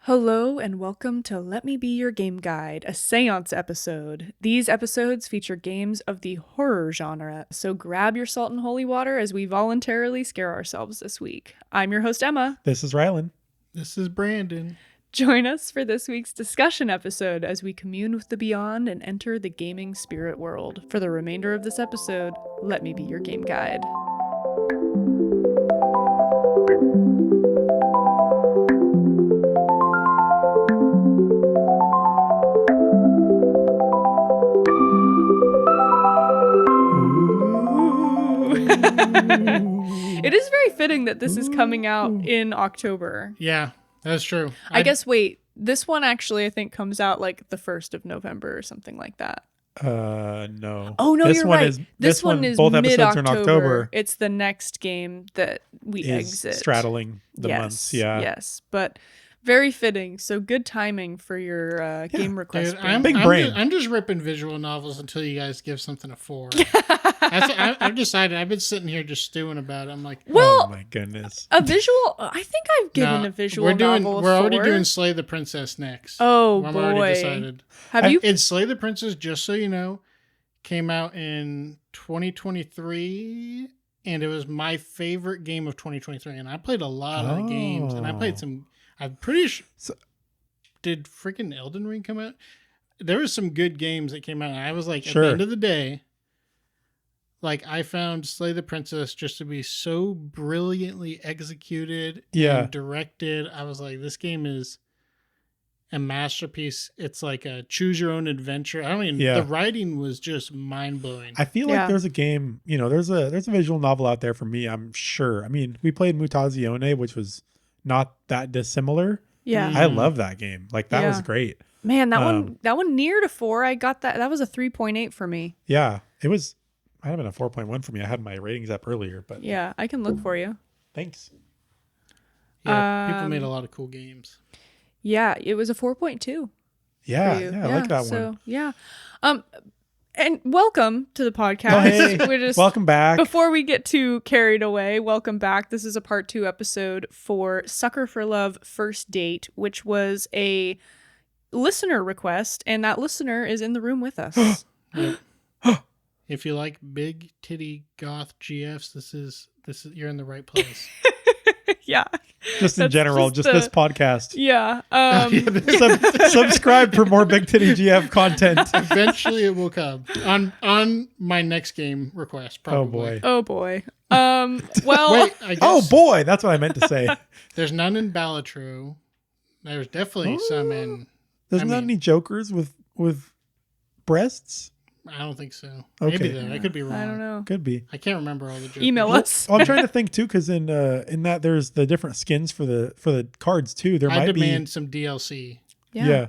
Hello and welcome to Let Me Be Your Game Guide, a seance episode. These episodes feature games of the horror genre, so grab your salt and holy water as we voluntarily scare ourselves this week. I'm your host, Emma. This is Rylan. This is Brandon. Join us for this week's discussion episode as we commune with the beyond and enter the gaming spirit world. For the remainder of this episode, let me be your game guide. It is very fitting that this is coming out in October. Yeah, that's true. I guess, wait, this one actually I think comes out like the 1st of November or something like that. No. Oh, no, you're right. This one is both episodes mid-October. are in October. It's the next game that we exit. Straddling the months, yeah. Yes, but very fitting. So good timing for your game request. Dude, Big brain. I'm just ripping visual novels until you guys give something a 4. I've decided. I've been sitting here just stewing about it. I'm like, well, oh my goodness. A visual. I think I've given a visual novel. We're already doing Slay the Princess next. Oh, I'm boy. already decided. Have you? And Slay the Princess, just so you know, came out in 2023, and it was my favorite game of 2023. And I played a lot of the games, and I played some. I'm pretty sure. Did freaking Elden Ring come out? There was some good games that came out. And I was like, sure. At the end of the day, like I found Slay the Princess just to be so brilliantly executed and directed. I was like, this game is a masterpiece. It's like a choose your own adventure. The writing was just mind blowing. I feel like there's a game, there's a visual novel out there for me, I'm sure. I mean, we played Mutazione, which was not that dissimilar. Yeah. I love that game. Like that was great. Man, that one near to 4. I got that. That was a 3.8 for me. Yeah. It was might have been a 4.1 for me. I had my ratings up earlier, but yeah, I can look for you. Thanks. Yeah, people made a lot of cool games. Yeah, it was a 4.2. Yeah, I like that one. So yeah. And welcome to the podcast. Oh, hey. We're just, welcome back. Before we get too carried away, welcome back. This is a part 2 episode for Sucker for Love First Date, which was a listener request, and that listener is in the room with us. If you like big titty goth GFs, this is you're in the right place. Yeah. Just in general, just this podcast. Yeah. Subscribe for more big titty GF content. Eventually it will come on my next game request, probably. Oh boy. Well, wait, I guess oh boy, that's what I meant to say. There's none in Balatro. There's definitely some in. There's not any jokers with breasts. I don't think so. Okay. Maybe though. I could be wrong. I don't know. Could be. I can't remember all the jokes. Email us. I'm trying to think too, because in that there's the different skins for the cards too. There I might demand be some DLC. Yeah.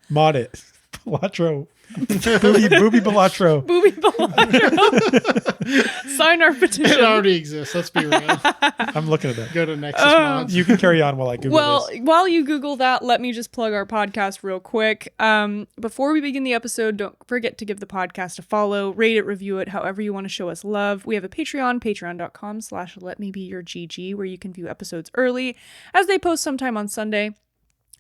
Mod it. Balatro. Booby Balatro. Booby Balatro. Sign our petition. It already exists. Let's be real. I'm looking at that. Go to Nexus Mods. You can carry on while I Google this. While you Google that, let me just plug our podcast real quick. Before we begin the episode, don't forget to give the podcast a follow, rate it, review it, however you want to show us love. We have a Patreon, patreon.com/letmebeyourgg, where you can view episodes early as they post sometime on Sunday,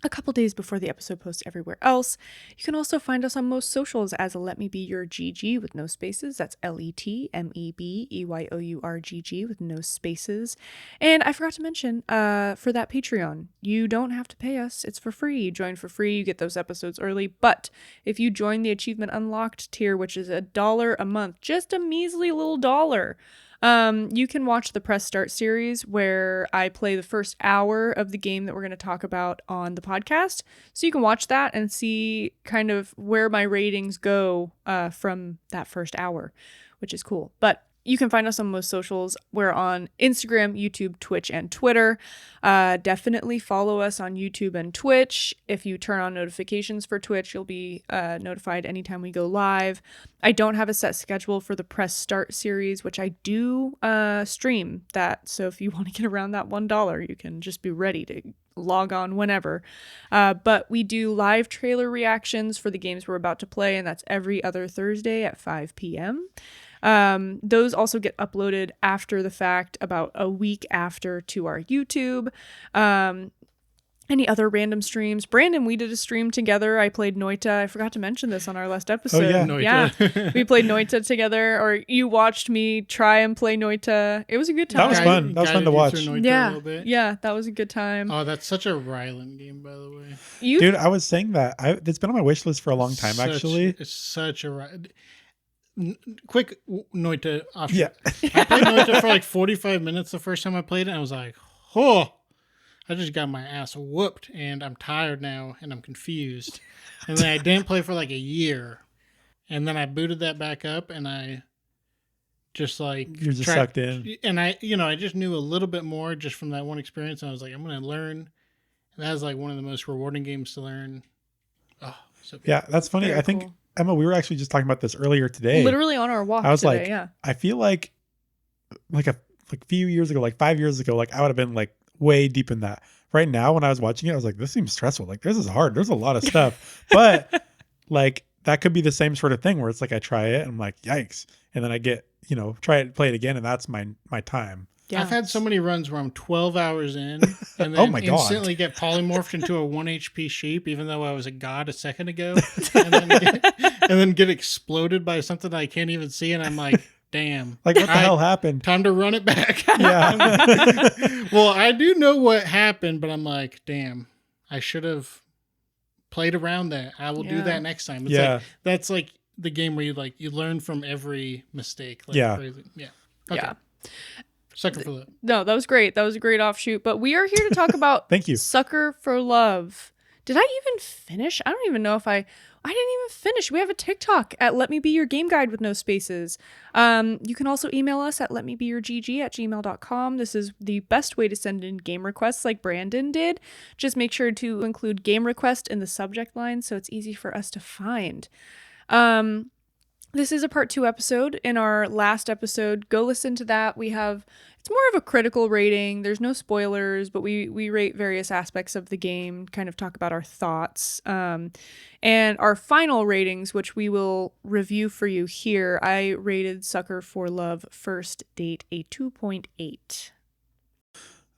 a couple days before the episode posts everywhere else. You can also find us on most socials as Let Me Be Your GG with no spaces. That's LetMeBeyourGG with no spaces. And I forgot to mention, for that Patreon, you don't have to pay us. It's for free. You join for free. You get those episodes early. But if you join the Achievement Unlocked tier, which is $1 a month, just a measly little $1, you can watch the Press Start series where I play the first hour of the game that we're going to talk about on the podcast. So you can watch that and see kind of where my ratings go from that first hour, which is cool. But you can find us on most socials. We're on Instagram, YouTube, Twitch, and Twitter. Definitely follow us on YouTube and Twitch. If you turn on notifications for Twitch, you'll be notified anytime we go live. I don't have a set schedule for the Press Start series, which I do stream that. So if you want to get around that $1, you can just be ready to log on whenever. But we do live trailer reactions for the games we're about to play, and that's every other Thursday at 5 p.m. Those also get uploaded after the fact, about a week after, to our YouTube. any other random streams. Brandon, we did a stream together. I played Noita. I forgot to mention this on our last episode. yeah. Noita. We played Noita together, or you watched me try and play Noita. It was a good time. That was fun. That was fun to watch. Yeah, that was a good time. Oh, that's such a Rylan game, by the way. Dude, I was saying that. It's been on my wish list for a long time, actually. It's such a quick Noita option. Yeah. I played Noita for like 45 minutes the first time I played it, and I was like, oh, I just got my ass whooped, and I'm tired now, and I'm confused. And then I didn't play for like a year, and then I booted that back up, and I just like you're just sucked in. And I just knew a little bit more just from that one experience, and I was like, I'm gonna learn. And that was like one of the most rewarding games to learn. Oh, so good. Yeah, that's funny. Very I think cool. Emma, we were actually just talking about this earlier today. Literally on our walk I was today, like, yeah. I feel like a few years ago, like 5 years ago, like I would have been like way deep in that. Right now, when I was watching it, I was like, this seems stressful. Like this is hard. There's a lot of stuff. But like that could be the same sort of thing where it's like I try it and I'm like, yikes. And then I get, try it, play it again, and that's my time. Yeah. I've had so many runs where I'm 12 hours in and then Oh my God. instantly get polymorphed into a 1 HP sheep, even though I was a god a second ago, and then get exploded by something I can't even see. And I'm like, damn. Like what the hell happened? Time to run it back. Yeah. Well, I do know what happened, but I'm like, damn, I should have played around that. I will do that next time. It's Yeah. like, that's like the game where you learn from every mistake. Like Yeah. crazy. Yeah. Okay. Yeah. Sucker for that. No, that was great. That was a great offshoot. But we are here to talk about Thank you. Sucker for Love. Did I even finish? I don't even know if I didn't even finish. We have a TikTok at Let Me Be Your Game Guide with no spaces. You can also email us at letmebeyourgg@gmail.com. This is the best way to send in game requests like Brandon did. Just make sure to include game request in the subject line so it's easy for us to find. This is a part 2 episode. In our last episode, go listen to that. It's more of a critical rating. There's no spoilers, but we rate various aspects of the game, kind of talk about our thoughts. And our final ratings, which we will review for you here, I rated Sucker for Love First Date a 2.8.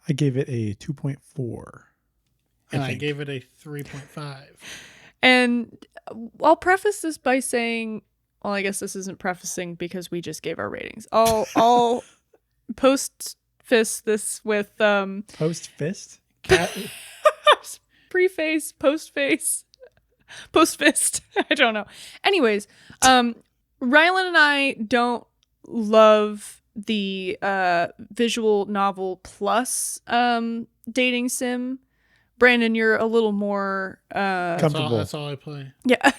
I gave it a 2.4. And I gave it a 3.5. And I'll preface this by saying, well, I guess this isn't prefacing because we just gave our ratings. I'll post fist this with Post fist? preface, post fist. I don't know. Anyways, Rylan and I don't love the visual novel plus dating sim. Brandon, you're a little more comfortable. That's all I play. Yeah.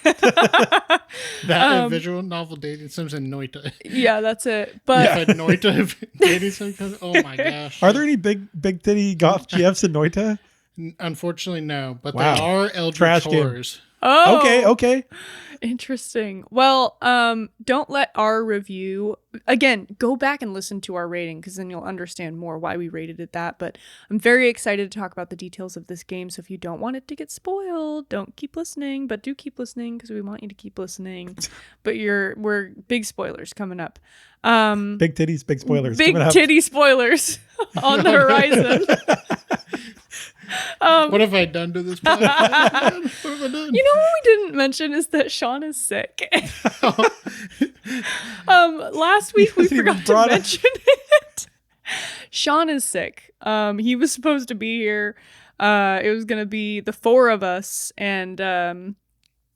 That and visual novel dating sims and Noita. Yeah, that's it. But Yeah. Noita dating sims. Oh my gosh. Are there any big titty goth GFs in Noita? Unfortunately, no. But Wow. there are eldritch Trash game. horrors. oh, Okay. interesting. Well, don't let our review, again, go back and listen to our rating because then you'll understand more why we rated it that. But I'm very excited to talk about the details of this game. So if you don't want it to get spoiled, don't keep listening, but do keep listening because we want you to keep listening. But we're big spoilers coming up. Big titties, big spoilers. Big coming up. titty spoilers on the horizon. What have I done to this podcast? What have I done? You know what we didn't mention is that Sean is sick. Last week we He forgot to brought it. mention it. Sean is sick. He was supposed to be here. It was gonna be the 4 of us, and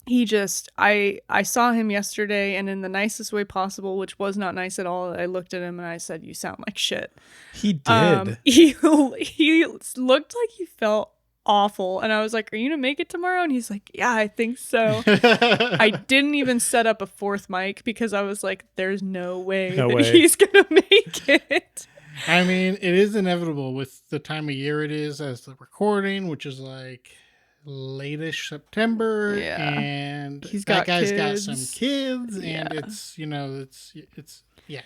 he just I saw him yesterday, and in the nicest way possible, which was not nice at all, I looked at him and I said, "You sound like shit." He did. He looked like he felt awful, and I was like, "Are you gonna make it tomorrow?" And he's like, "Yeah, I think so." I didn't even set up a 4th mic because I was like, "There's no way No that way. he's gonna make it." I mean, it is inevitable with the time of year it is as the recording, which is like late-ish September, Yeah. and He's that got guy's got kids. some kids, Yeah. and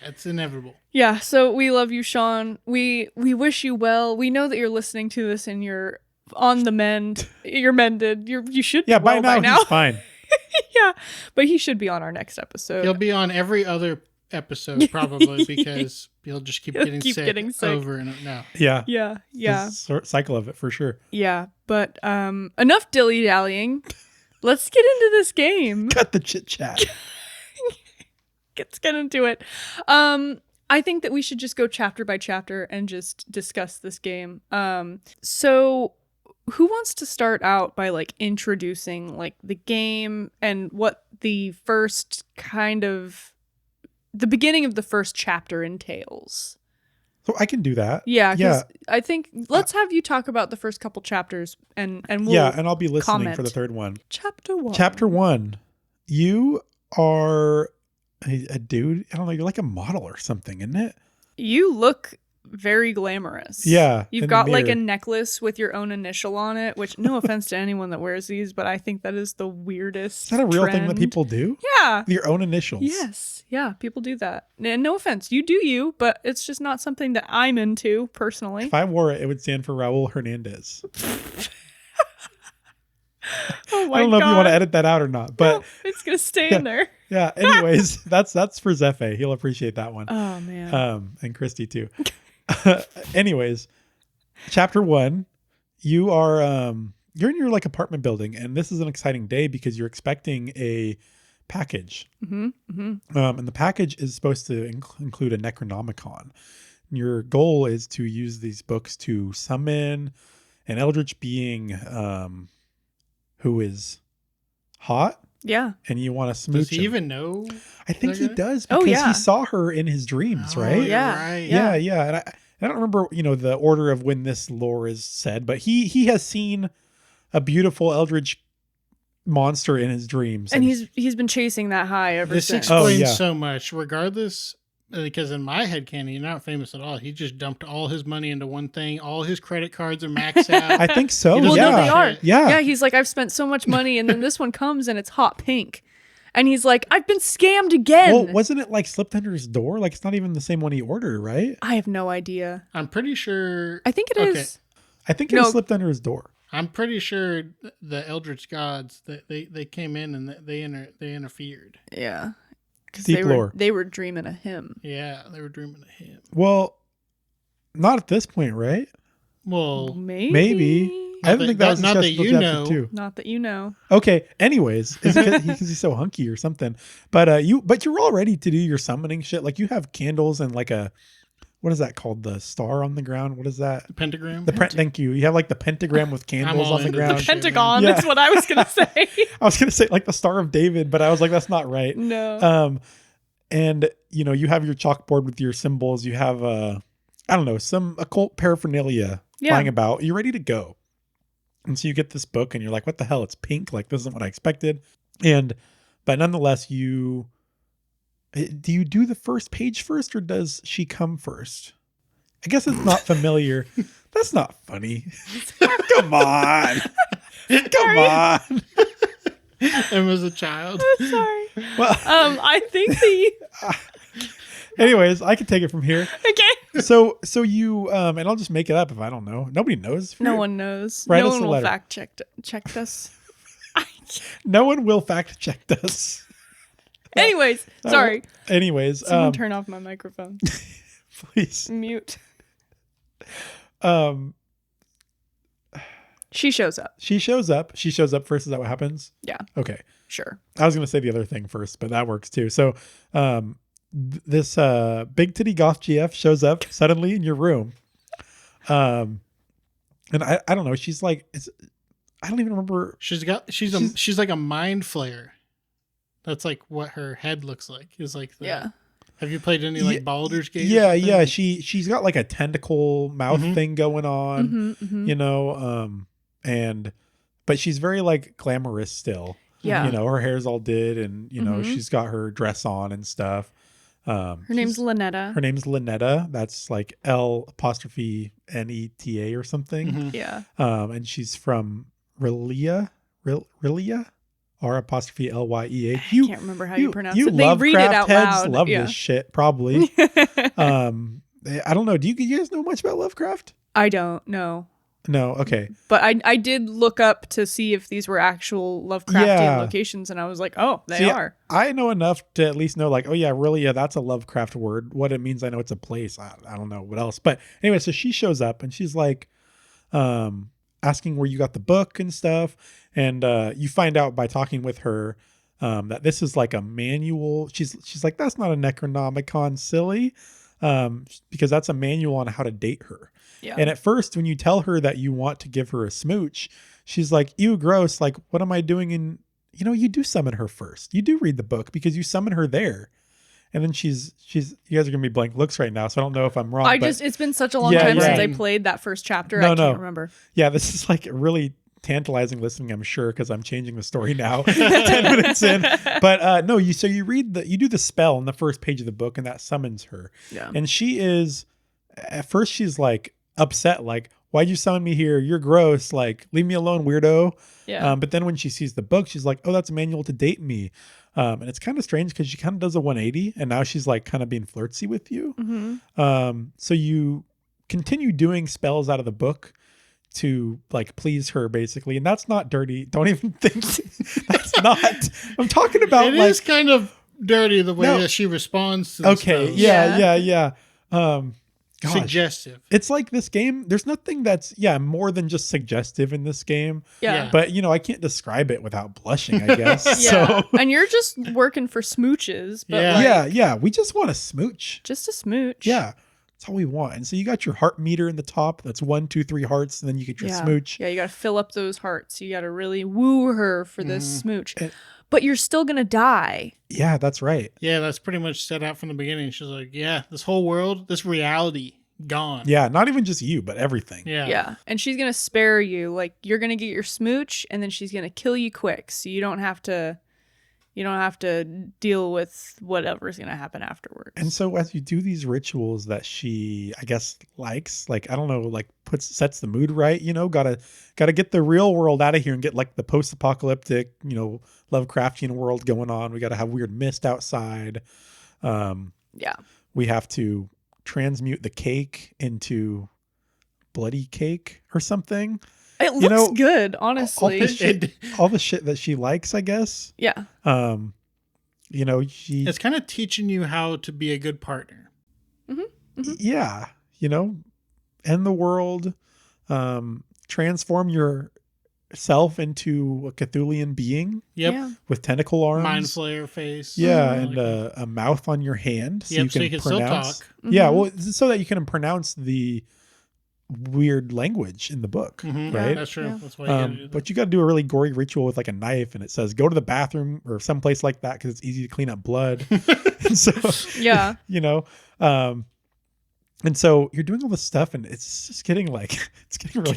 it's inevitable. Yeah, so we love you, Sean. We wish you well. We know that you're listening to this and you're on the mend. You're mended. You should be Yeah, well by now he's fine. Yeah, but he should be on our next episode. He'll be on every other episode probably because He'll just keep He'll getting keep sick getting sick. over and over. No. Yeah. Yeah. Yeah. Cycle of it for sure. Yeah. But enough dilly-dallying. Let's get into this game. Cut the chit chat. Let's get into it. I think that we should just go chapter by chapter and just discuss this game. So who wants to start out by like introducing like the game and what the first kind of the beginning of the first chapter entails? So I can do that. Yeah, because I think let's have you talk about the first couple chapters and we'll and I'll be listening comment. for the third one. Chapter 1. Chapter 1. You are a dude. I don't know. You're like a model or something, isn't it? You look very glamorous. Yeah. You've in the got like a mirror. necklace with your own initial on it, which no offense to anyone that wears these, but I think that is the weirdest. Is that a real thing that trend. people do? Yeah. Your own initials. Yes. Yeah, people do that. And no offense, you do you, but it's just not something that I'm into personally. If I wore it, it would stand for Raul Hernandez. Oh my I don't know God. if you want to edit that out or not, but No, it's gonna stay in there. yeah. Anyways, that's for Zephe. He'll appreciate that one. Oh man. And Christy too. Anyways, chapter 1, you are you're in your like apartment building, and this is an exciting day because you're expecting a package. Mm-hmm. Mm-hmm. And the package is supposed to include a Necronomicon. Your goal is to use these books to summon an eldritch being who is hot, Yeah. and you want to smooch Does he him. even know? I think that he guy? does Oh, because yeah. he saw her in his dreams, Oh, right? you're Yeah. right. Yeah. And I don't remember, the order of when this lore is said, but he has seen a beautiful eldritch monster in his dreams, And he's been chasing that high ever This since. explains yeah. so much. Regardless, because in my headcanon, you're not famous at all. He just dumped all his money into one thing. All his credit cards are maxed out. I think so. He Well, doesn't no, yeah. they are. Yeah. Yeah, he's like, I've spent so much money, and then this one comes and it's hot pink. And he's like, I've been scammed again. Well, wasn't it like slipped under his door? Like it's not even the same one he ordered, right? I have no idea. I'm pretty sure. I think it is. Okay. I think it No. was slipped under his door. I'm pretty sure the Eldritch gods that they came in and they interfered. Yeah. 'Cause Deep lore. They were dreaming of him. Yeah, they were dreaming of him. Well, not at this point, right? Well, Maybe. I don't think that was not that discussed you until know. chapter 2. Not that you know. Okay. Anyways, is it because he's so hunky or something? But you're all ready to do your summoning shit. Like you have candles and like what is that called? The star on the ground. What is that? the pentagram. Thank you. You have like the pentagram with candles all on the into ground. this. Pentagon Yeah. is what I was going to say. I was gonna say like the Star of David, but I was like, that's not right. No. And you have your chalkboard with your symbols. You have I don't know, some occult paraphernalia lying about. You're ready to go. And so you get this book and you're like, what the hell? It's pink. Like, this isn't what I expected. But nonetheless, do you do the first page first or does she come first? I guess it's not familiar. That's not funny. Come on. Come on. Emma's a child. Sorry. Well, I think the... anyways, I can take it from here. Okay. So you, and I'll just make it up if I don't know. Nobody knows. No one knows. Write no us one a will letter. fact check us. No one will fact check us. Anyways, sorry. Anyways, Someone turn off my microphone. please. Mute. Um, She shows up. she shows up. She shows up first. Is that what happens? Yeah, Okay. sure. I was gonna say the other thing first, but that works too. So, this big titty goth GF shows up suddenly in your room. And I don't know. She's like, I don't even remember. She's like a mind flayer. That's like what her head looks like. Is like Yeah. Have you played any like Baldur's Gate? or Yeah, something? yeah. She's got like a tentacle mouth Mhm. thing going on, but she's very like glamorous still. Yeah. Her hair's all did, and Mhm. she's got her dress on and stuff. Her name's Lynetta. Her name's Lynetta. That's like L'Neta or something. Mhm. Yeah. And she's from Rylia, R''Lye. I can't remember how you pronounce you it. They read it out Lovecraft heads loud. love Yeah. this shit, probably. I don't know. Do you guys know much about Lovecraft? I don't know. No, okay. But I did look up to see if these were actual Lovecraftian locations, and I was like, oh, they are. I know enough to at least know, like, oh yeah, really, yeah, that's a Lovecraft word. What it means, I know it's a place. I don't know what else. But anyway, so she shows up and she's like, asking where you got the book and stuff, and you find out by talking with her that this is like a manual. She's like, that's not a Necronomicon, silly, because that's a manual on how to date her. Yeah. And at first, when you tell her that you want to give her a smooch, she's like, ew, gross. Like, what am I doing? And you do summon her first. You do read the book because you summon her there. And then she's you guys are gonna be blank looks right now, so I don't know if I'm wrong. It's been such a long time since I played that first chapter. I can't remember. Yeah, this is like really tantalizing listening, I'm sure, because I'm changing the story now 10 minutes in. But no, you do the spell on the first page of the book, and that summons her. Yeah. And she is, at first she's like upset, like, why'd you summon me here? You're gross. Like, leave me alone, weirdo. Yeah. But then when she sees the book, she's like, oh, that's a manual to date me. And it's kind of strange because she kind of does a 180, and now she's like kind of being flirty with you. Mm-hmm. So you continue doing spells out of the book to like please her, basically. And that's not dirty. Don't even think that's not. I'm talking about it is kind of dirty the way that she responds to the okay. spells. Yeah. Gosh. Suggestive. It's like this game, there's nothing that's more than just suggestive in this game. Yeah. But I can't describe it without blushing, I guess. Yeah. So And you're just working for smooches, but we just want a smooch. Just a smooch. Yeah. That's all we want. And so you got your heart meter in the top. That's 1, 2, 3 hearts, and then you get your smooch. Yeah, you got to fill up those hearts. You got to really woo her for this smooch. But you're still going to die. Yeah, that's right. Yeah, that's pretty much set out from the beginning. She's like, yeah, this whole world, this reality, gone. Yeah, not even just you, but everything. Yeah. And she's going to spare you. Like, you're going to get your smooch, and then she's going to kill you quick. So you don't have to deal with whatever's going to happen afterwards. And so as you do these rituals that she, I guess, likes, like, I don't know, like sets the mood right, gotta get the real world out of here and get like the post-apocalyptic, Lovecraftian world going on. We got to have weird mist outside. We have to transmute the cake into bloody cake or something. It looks good, honestly. All the shit that she likes, I guess. Yeah. It's kind of teaching you how to be a good partner. Mm-hmm. Mm-hmm. Yeah. End the world, transform yourself into a Cthulhian being. Yep. Yeah. With tentacle arms. Mind flayer face. Yeah. And a mouth on your hand. So you can still talk. Yeah. Well, so that you can pronounce the weird language in the book, right? Yeah, that's true. Yeah. That's why you gotta do that. But you got to do a really gory ritual with like a knife, and it says go to the bathroom or someplace like that because it's easy to clean up blood. And so, and so you're doing all this stuff, and it's just getting really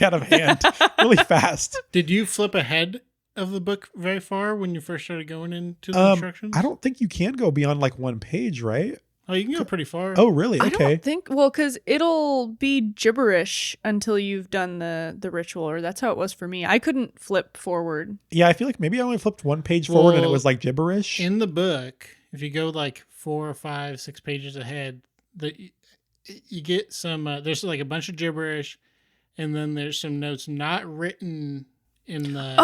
out of hand, really fast. Did you flip ahead of the book very far when you first started going into the instructions? I don't think you can go beyond like one page, right? Oh, you can go pretty far. Oh, really? Okay. I don't think, because it'll be gibberish until you've done the ritual, or that's how it was for me. I couldn't flip forward. Yeah, I feel like maybe I only flipped one page forward and it was like gibberish. In the book, if you go like 4 or 5, 6 pages ahead, you get some, there's like a bunch of gibberish, and then there's some notes not written in the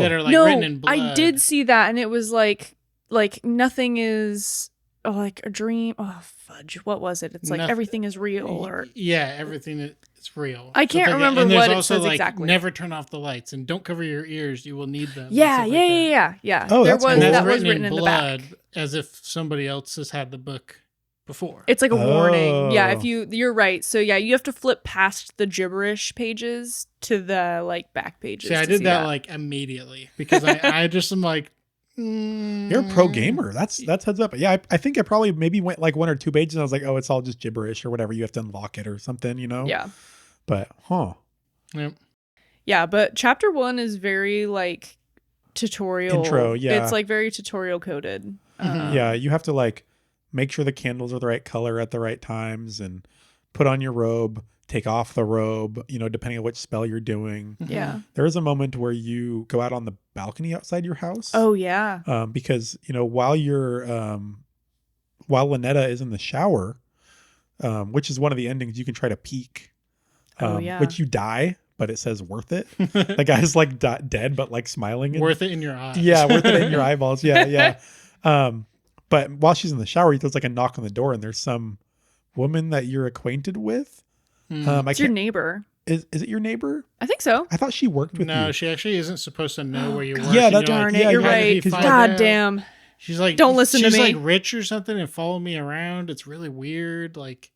that are like written in blood. I did see that, and it was like nothing is... Oh, like a dream. Oh, fudge. What was it? It's like everything is real, or everything is real. I can't remember what it says exactly. Never turn off the lights and don't cover your ears. You will need them. Yeah. Oh, that was written in the back, as if somebody else has had the book before. It's like a warning. Yeah, you're right. So yeah, you have to flip past the gibberish pages to the like back pages. See, I did that like immediately because I just am like. You're a pro gamer. That's heads up. Yeah, I think I probably maybe went like 1 or 2 pages and I was like, oh, it's all just gibberish or whatever. You have to unlock it or something, Yeah. But, Yep. Yeah, but chapter 1 is very like tutorial. Intro, yeah. It's like very tutorial coded. Yeah, you have to like make sure the candles are the right color at the right times and put on your robe, take off the robe, depending on which spell you're doing. Yeah. There is a moment where you go out on the balcony outside your house. Oh yeah. Because, while Lynetta is in the shower, which is one of the endings, you can try to peek, which you die, but it says worth it. The guy's like dead, but like smiling. Worth it in your eyes. Yeah, worth it in your eyeballs. Yeah, yeah. But while she's in the shower, there's like a knock on the door, and there's some woman that you're acquainted with. It's your neighbor. Is it your neighbor? I think so. I thought she worked with you. No, she actually isn't supposed to know where you work. Yeah, that's Darn it, you're right. God damn. She's like, don't listen to me. She's like rich or something and follow me around. It's really weird. Like,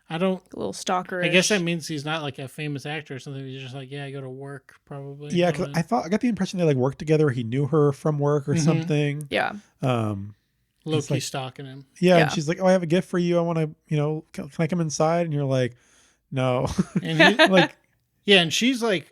I don't. A little stalker. I guess that means he's not like a famous actor or something. He's just like, yeah, I go to work probably. Yeah, because I got the impression they like worked together. He knew her from work or something. Yeah. Low-key stalking him. Yeah, and she's like, "Oh, I have a gift for you. I want to, can I come inside?" And you're like, "No." And he, like, yeah, and she's like,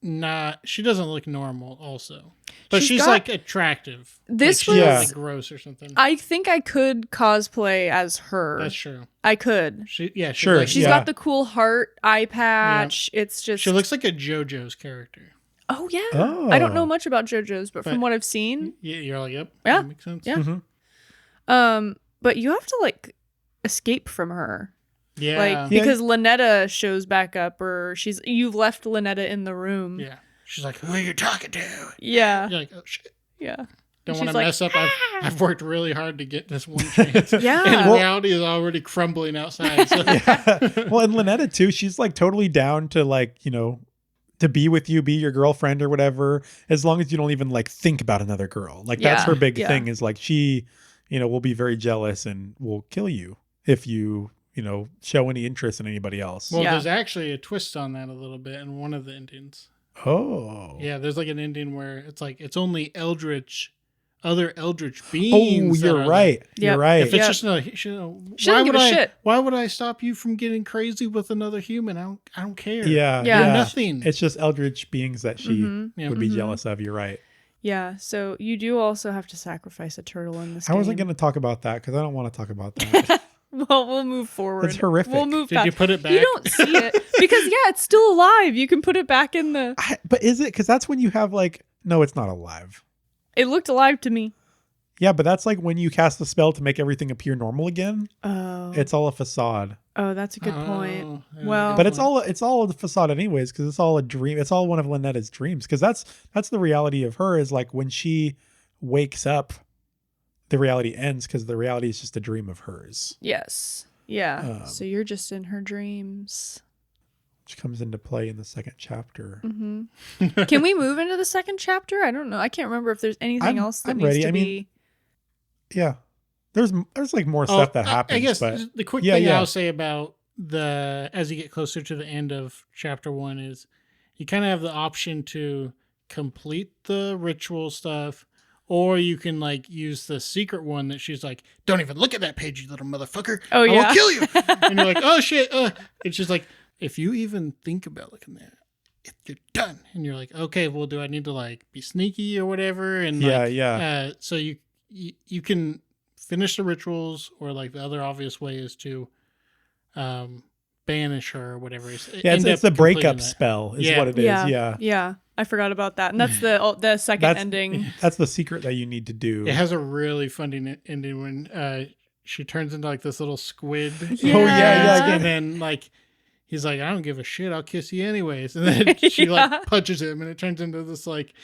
not. She doesn't look normal, also, but she's like attractive. This like, was like gross or something. I think I could cosplay as her. That's true. I could. Sure. Like, she's got the cool heart eye patch. Yeah. It's just she looks like a JoJo's character. Oh yeah. Oh. I don't know much about JoJo's, but from what I've seen, yeah, you're like, yep. Yeah, that makes sense. Yeah. Mm-hmm. But you have to like escape from her. Yeah. Like because Lynetta shows back up, or you've left Lynetta in the room. Yeah. She's like, who are you talking to? Yeah. You're like, oh shit. Yeah. Don't want to mess up. I've worked really hard to get this one chance. Yeah. And reality is already crumbling outside. So. Yeah. Well, and Lynetta too, she's like totally down to like, to be with you, be your girlfriend or whatever, as long as you don't even like think about another girl. Like that's her big thing is like she, will be very jealous and will kill you if you, show any interest in anybody else. Well, there's actually a twist on that a little bit in one of the endings. Oh. Yeah, there's like an ending where it's like it's only other eldritch beings. Oh, you're right. You're right. If it's just why would I stop you from getting crazy with another human? I don't care. Yeah. Nothing. It's just eldritch beings that she would be jealous of. You're right. Yeah. So you do also have to sacrifice a turtle in this game. I wasn't going to talk about that because I don't want to talk about that. Well, we'll move forward. It's horrific. We'll move Did you put it back? You don't see it because it's still alive. You can put it back in the. But is it? Because that's when you have like, no, it's not alive. It looked alive to me. Yeah, but that's like when you cast the spell to make everything appear normal again. Oh. It's all a facade. Oh, that's a good point. Yeah. Well, but it's all a facade anyways, because it's all a dream. It's all one of Lynetta's dreams. Because that's the reality of her is like when she wakes up, the reality ends because the reality is just a dream of hers. Yes. Yeah. So you're just in her dreams. Which comes into play in the second chapter. Mm-hmm. Can we move into the second chapter? I don't know. I can't remember if there's anything else that needs to be. Yeah. There's like more stuff that happens. I guess but the quick thing I'll say about as you get closer to the end of chapter 1 is you kind of have the option to complete the ritual stuff, or you can like use the secret one that she's like, don't even look at that page, you little motherfucker. Oh, yeah. I will kill you. And you're like, oh shit. It's just like, if you even think about looking at it, you're done. And you're like, okay, well, do I need to like be sneaky or whatever? And so you can finish the rituals, or like the other obvious way is to banish her or whatever. It's the breakup spell is what it is. Yeah. I forgot about that. And that's the second ending. That's the secret that you need to do. It has a really funny ending when she turns into like this little squid. Yeah. Oh yeah. And then like he's like, I don't give a shit, I'll kiss you anyways. And then she like punches him and it turns into this like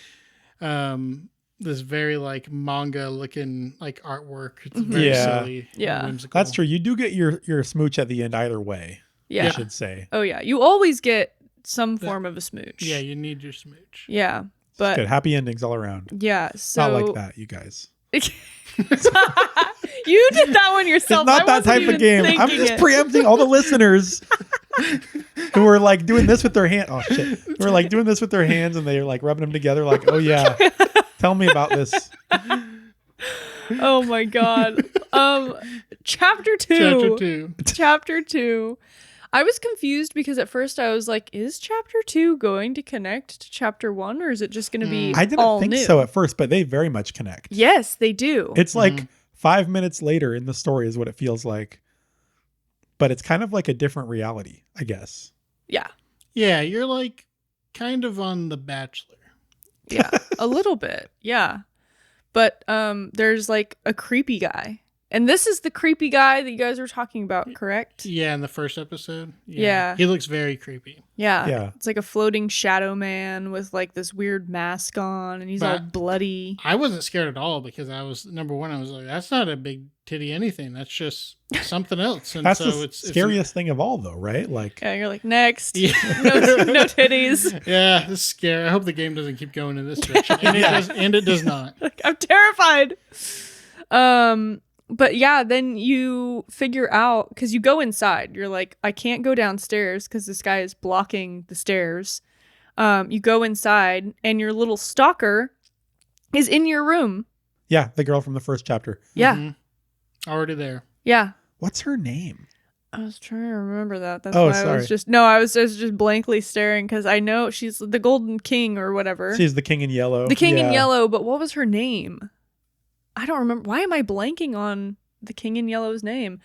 this very like manga looking like artwork. It's very silly. Yeah. Whimsical. That's true. You do get your smooch at the end either way. Yeah. I should say. Oh yeah. You always get some form of a smooch. Yeah, you need your smooch. Yeah. But good. Happy endings all around. Yeah. So not like that, you guys. You did that one yourself. It's not that type of game. I'm just preempting all the listeners who were like doing this with their hand. Oh shit. Who were like doing this with their hands and they're like rubbing them together like, oh yeah. Tell me about this. Oh my god. Chapter 2. Chapter 2. I was confused because at first I was like, is chapter 2 going to connect to chapter 1, or is it just going to be I didn't think so at first, but they very much connect. Yes, they do. It's like 5 minutes later in the story is what it feels like. But it's kind of like a different reality, I guess. Yeah. Yeah, you're like kind of on The Bachelor. Yeah, a little bit. Yeah. But there's like a creepy guy And this is the creepy guy that you guys were talking about, correct? Yeah, in the first episode. Yeah. He looks very creepy. Yeah. Yeah. It's like a floating shadow man with like this weird mask on, and he's all But- bloody. I wasn't scared at all because I was, number one, I was like, that's not a big titty anything. That's just something else. And That's so the it's scariest thing of all, though, right? Like, Yeah, you're like, next. Yeah. No titties. Yeah, this is scary. I hope the game doesn't keep going in this direction. And it does not. Like, I'm terrified. But yeah, then you figure out, because you go inside. You're like, I can't go downstairs because this guy is blocking the stairs. You go inside, and your little stalker is in your room. yeah, the girl from the first chapter. Yeah. Mhm. Already there. Yeah. What's her name? I was trying to remember that. That's Oh, why I sorry. was just blankly staring because I know she's the Golden King or whatever. She's the king in yellow. The King in Yeah. Yellow, but what was her name? I don't remember. Why am I blanking on the King in Yellow's name?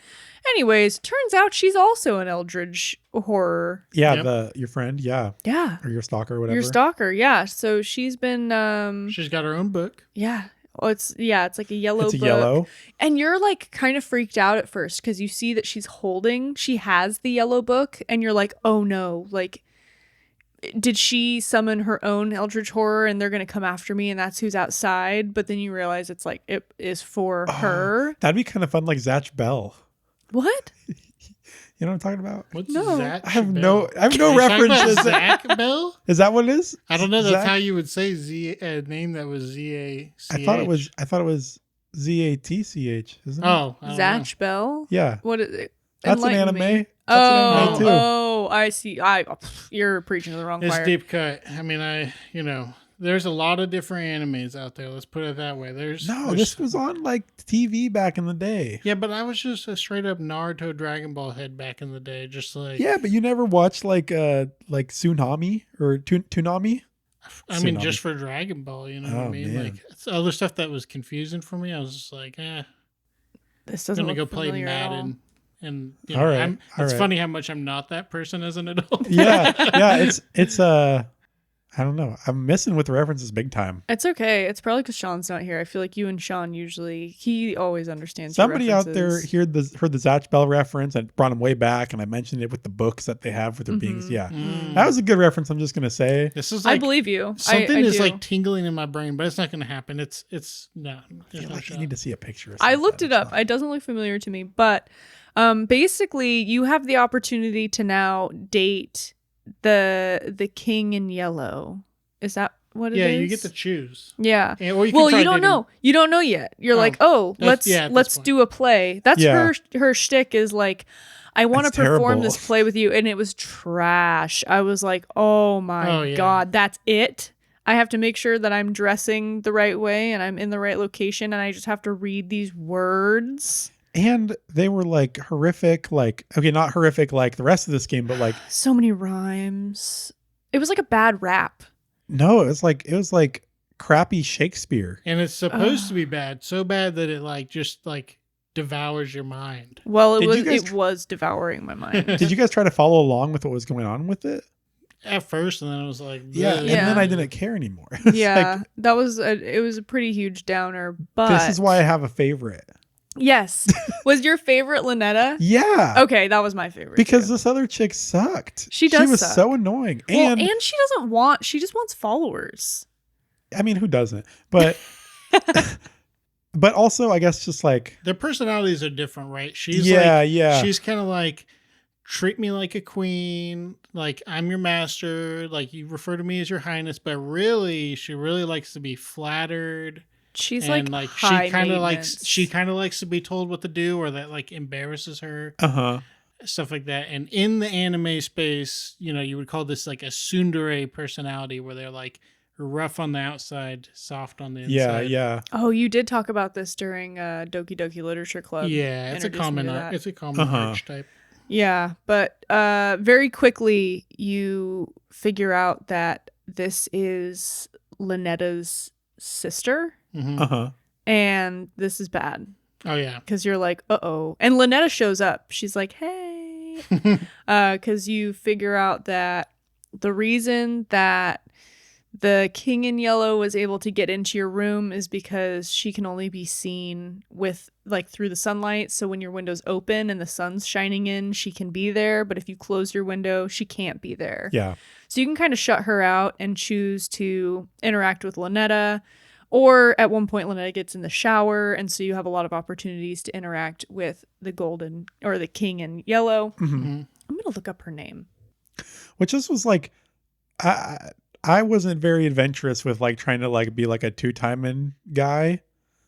Anyways, turns out she's also an eldritch horror. Yeah, Yep. your friend, yeah, Yeah. or your stalker, or whatever. Your stalker, yeah. So she's been She's got her own book. yeah. Oh, it's like a yellow It's a book. yellow. And you're like kind of freaked out at first because you see that she has the yellow book, and you're like, oh no, like, did she summon her own eldritch horror and they're gonna come after me and that's who's outside? But then you realize it's like it is for her. That'd be kind of fun, like Zatch Bell. What? You know what I'm talking about? What's No. Zach I have Bell? no Are you talking references. about Zach Bell? Is that what it is? I don't know. That's Zach? how you would say a name that was Z-A-C-H. I thought it was ZATCH, isn't it? Oh, I don't know. Zatch Bell? Yeah. What is it? That's an Enlighten anime. me. That's an Oh, anime too. I see. You're preaching to the wrong It's choir. deep cut. I mean, there's a lot of different animes out there. Let's put it that way. No, this was on like TV back in the day. Yeah, but I was just a straight up Naruto Dragon Ball head back in the day. Just like Yeah, but you never watched like Tsunami or Toonami? I mean, Tsunami. just for Dragon Ball, you know what I Oh, mean? man. Like it's other stuff that was confusing for me. I was just like, This I'm doesn't gonna look go play familiar at all. Madden. And All right, it's all right. funny how much I'm not that person as an adult. Yeah, it's I don't know. I'm missing with the references big time. It's okay. It's probably because Sean's not here. I feel like you and Sean he always understands. Somebody your out there references. heard the Zatch Bell reference and brought him way back, and I mentioned it with the books that they have with their beings. Yeah, that was a good reference. I'm just gonna say. This is I like believe you. something I is do. like tingling in my brain, but it's not gonna happen. It's no. I There's feel no like you shot. need to see a picture. Or I something. looked it It's up. not- It doesn't look familiar to me, but basically, you have the opportunity to now date the King in Yellow. Is that what it is? Yeah, you get to choose. Yeah. And- or you can Well, try you don't dating- know. You don't know yet. You're Oh. like, oh, That's- yeah, at this let's point. do a play. That's Yeah. her shtick is like, I want to That's perform terrible. this play with you, and it was trash. I was like, oh my Oh, yeah. god, that's it. I have to make sure that I'm dressing the right way and I'm in the right location, and I just have to read these words. And they were like horrific, like okay, not horrific like the rest of this game, but like So many rhymes. It was like a bad rap. no, it was like crappy Shakespeare. And it's supposed to be bad, so bad that it like just like devours your mind. Well, Did you guys it was devouring my mind. Did you guys try to follow along with what was going on with it? At first, and then it was like, Yeah, bleh. and Yeah. then I didn't care anymore. It's Yeah, like, that was it was a pretty huge downer. But this is why I have a favorite. yes, was your favorite Lynetta? Yeah. Okay, that was my favorite Because too. this other chick sucked. She does She was suck. so annoying. Well, And and she just wants followers. I mean, who doesn't? But but also, I guess just like Their personalities are different, right? She's yeah. She's kind of like, treat me like a queen, like I'm your master, like you refer to me as your highness, but really, she really likes to be flattered. She's And like she high kind of maintenance. likes to be told what to do, or that like embarrasses her, uh-huh. stuff like that. And in the anime space, you would call this like a tsundere personality, where they're like rough on the outside, soft on the Yeah, inside. yeah. Oh, you did talk about this during Doki Doki Literature Club. Yeah, it's a Introduced me common to that. it's a common Uh-huh. archetype. Yeah, but very quickly you figure out that this is Lynetta's sister, Mhm. Uh-huh. and this is bad Oh yeah. because you're like, uh-oh. And Lynetta shows up. She's like, hey. Because you figure out that the reason that The king in yellow was able to get into your room is because she can only be seen with like through the sunlight. So when your window's open and the sun's shining in, she can be there. But if you close your window, she can't be there. Yeah. So you can kind of shut her out and choose to interact with Lynetta. Or at one point, Lynetta gets in the shower. And so you have a lot of opportunities to interact with the golden or the king in yellow. Mm-hmm. I'm going to look up her name. Which this was like, I wasn't very adventurous with like trying to like be like a 2-timing guy.